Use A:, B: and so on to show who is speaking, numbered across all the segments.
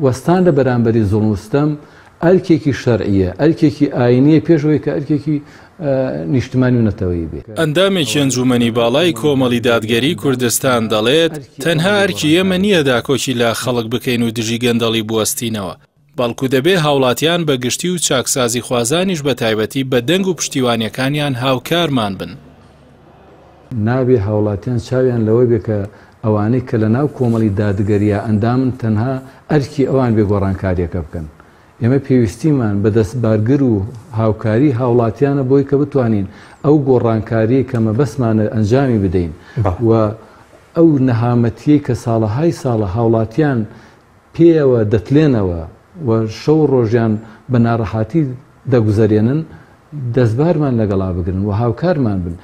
A: وەستان لە بەرامبەری زوڵم و ستەم ئەرکێکی شەرعیە، ئەرکێکی ئاینیە پێشەوەی کە ئەرکێکی نیشتمانی و نەتەوەیی بێت.
B: ئەندامێکی ئەنجومەنی باڵای کۆمەڵی دادگەری کوردستان دەڵێت تەنها ئەرکی ئێمە نییە داکۆکی لە خەڵک بکەین و دژی گەندەڵی بوەستینەوە، بەڵکو دەبێ هاوڵاتیان بە گشتی و چاکسازی خوازانیش بە تایبەتی بە دەنگ و پشتیوانیەکانیان هاوکارمان بن.
A: نابێ هاوڵاتیان چاویان لەوەی بێ کە ئەوانەی کە لە ناو کۆمەڵی دادگەریە ئەندامن تەنها ئەرکی ئەوان بێ گۆڕانکاریەکە بکەن. ئێمە پێویستیمان بە دەستبارگر و هاوکاری هاوڵاتیانە بۆی کە بتوانین ئەو گۆڕانکاری کە مەبەستمانە ئەنجامی بدەین و ئەو نەهامەتیەی کە ساڵەهای ساڵە هاوڵاتیان پێوە دەتلێنەوە و شەو ڕۆژیان بە ناڕەحاتی دەگوزارێنن دەستبارمان لەگەڵا بگرن و هاوکارمان بن.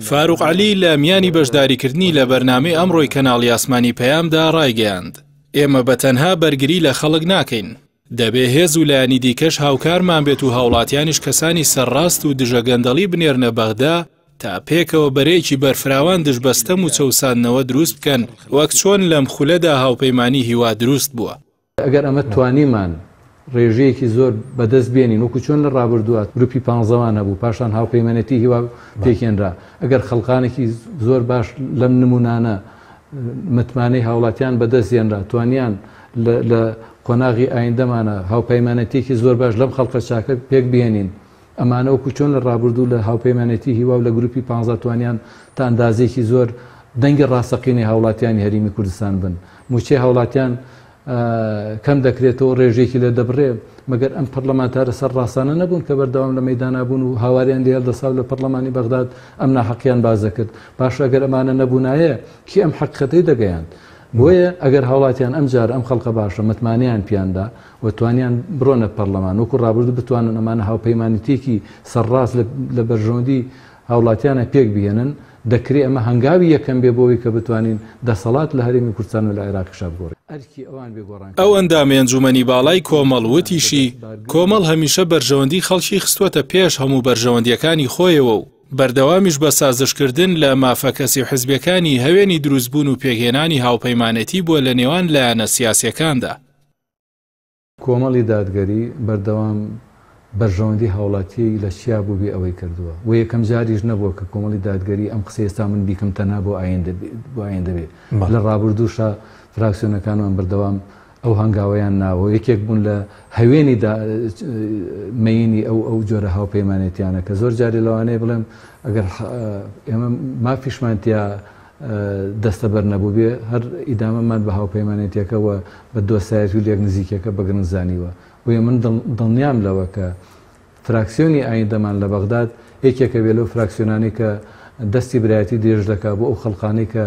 B: فاروق عەلی لە میانی بەشداریکردنی لە بەرنامەی ئەمڕۆی کەناڵی ئاسمانی پەیامدا ڕایگەیاند ئێمە بەتەنها بەرگری لە خەڵک ناکەین، دەبێ هێز و لایەنی دیکەش هاوکارمان بێت و هاوڵاتیانیش کەسانی سەرڕاست و دژەگەندەڵی بنێرنە بەغدا تا پێکەوە بەرەیەکی بەرفراوان دژبەستەم و چەوساندنەوە دروست بکەن وەک چۆن لەم خولەدا هاوپەیمانی هیوا دروست بووە.
A: ئەگەر ئەمە توانیمان ڕێژەیەکی زۆر بەدەست بێنین وەکو چۆن لە ڕابردووە گروپی 15 هەبوو پاشان هاوپەیمانەتی هیوا پێکێنرا، ئەگەر خەڵقانێکی زۆر باش لەم نمونانە متمانەی هاوڵاتیان بەدەست هێنرا توانیان لە قۆناغی ئایندەمانە هاوپەیمانەتێکی زۆر باش لەم خەڵقە چاکە پێک بێنین، ئەمانە وەکو چۆن لە ڕابردوو لە هاوپەیمانەتی هیوا و لە گروپی 15 توانیان تا ئەندازێکی زۆر دەنگی ڕاستەقینی هاوڵاتیانی هەرێمی کوردستان بن. موچەی هاوڵاتیان کەم دەکرێتەوە ڕێژێکی لە دەبڕێ مەگەر ئەم پەرلەمانتارە سەر ڕاستانە نەبوون کە بەردەوام لە مەیدانا بوون و هاواریان لێ هەڵدەساو لە پەرلەمانی بەغداد ئەم ناحەقیان بازە کرد. باش ئەگەر ئەمانە نەبوونایە کی ئەم حەقیقەتەی دەگەیاند. بۆیە ئەگەر هاوڵاتیان ئەم جار ئەم خەڵقە باشە متمانیان پیاندا و توانیان بڕۆنە پەرلەمان وەکو ڕابردوو بتوانن ئەمانە هاوپەیمانیتێکی سەرڕاست لە بەرژەوەندی هاوڵاتیانە پێک بهێنن، دەکرێت ئەمە هەنگاوی یەکەم بێ بۆەوەی کە بتوانین دەسەڵات لە هەرێمی کوردستان و لە عێراقیشا بگۆڕین.
B: ئەو ئەندامی ئەنجومەنی باڵای کۆمەڵ وتیشی کۆمەڵ هەمیشە بەرژەوەندی خەڵکی خستووەتە پێش هەموو بەرژەوەندیەکانی خۆیەوە و بەردەوامیش بە سازشکردن لە مافەکەسی حزبەکانی هەوێنی دروستبوون و پێگێنانی هاوپەیمانەتی بووە لە نێوان لایەنە سیاسیەکاندا.
A: کۆمەڵی دادگەری بەردەوام بەرژەوەندی هاوڵاتی لە چیا بوو بێ ئەوەی کردووە و یەکەم جاریش نەبووە کە کۆمەڵی دادگەری ئەم قسە ئێستا من بیکەم تەنها بۆ ئایندە بێ لە ڕابردووشە فراکسیۆنەکانمان بەردەوام ئەو هەنگاوەیان ناوە یەکێک بوون لە هەوێنی مەینی ئەو جۆرە هاوپەیمانێتیانە کە زۆر جاری لەوانەیە بڵێم ئەگەر ئێمە مافیشمانتیا دەستە بەر نەبوو بێ هەر ئیدامەمان بە هاوپەیمانێتیەکەوە بە دۆسایەت و لێک نزیکەکە بەگرن زانیوە. بۆیە من دڵنیام لەوە کە فراکسیۆنی ئایندەمان لە بەغداد یەکێکە بێ لەو فراکسیۆنانی کە دەستی برایەتی درێژ دەکا بۆ ئەو خەڵقانەی کە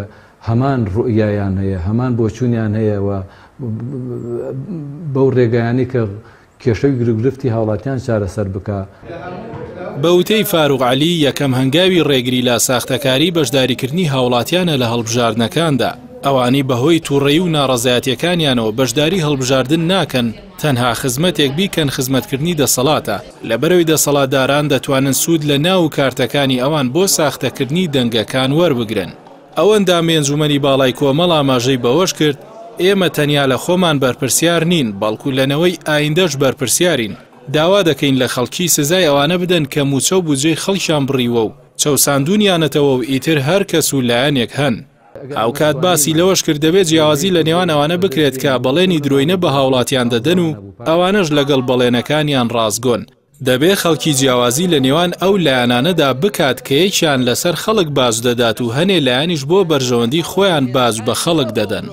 A: هەمان ڕوئیایان هەیە هەمان بۆچوونیان هەیە و بەو ڕێگەیانی کە کێشەی گرفتی هاوڵاتیان چارەسەر بکە.
B: بەوتەی فاروق عەلی یەکەم هەنگاوی ڕێگری لا ساختەکاری بەشداریکردنی هاوڵاتیانە لە هەڵبژاردنەکاندا ئەوانی بەهۆی تووڕێی و ناڕەزایەتیەکانیانەوە بەشداری هەڵبژاردن ناکەن تەنها خزمەتێک بیکەن خزمەتکردنی دەسەڵاتە لەبەرەوەی دەسەڵاتداران دەتوانن سوود لە ناو کارتەکانی ئەوان بۆ ساختەکردنی دەنگەکان وەربگرن. ئەوەندا ئەنجومەنی باڵای کۆمەڵ ئاماژەی بەوەش کرد ئێمە تەنیا لە خۆمان بەرپرسیار نین بەڵکو لەنەوەی ئایندەش بەرپرسیارین. داوا دەکەین لە خەڵکی سزای ئەوانە بدەن کە موچە و بودجەی خەڵکیان بڕیوە و چەوساندونیانەتەوە و ئیتر هەر کەس و لایەنێک هەن. ئەو کات باسی لەوەش کرد دەبێت جیاوازی لە نێوان ئەوانە بکرێت کە بەڵێنی درۆینە بە هاوڵاتیان دەدەن و ئەوانەش لەگەڵ بەڵێنەکانیان ڕازگۆن. دەبێت خەڵکی جیاوازی لە نێوان ئەو لایەنانەدا بکات کە یەکیان لەسەر خەڵک باز دەدات و هەنێ لایەنیش بۆ بەرژەوەندی خۆیان باز بە خەڵک دەدەن.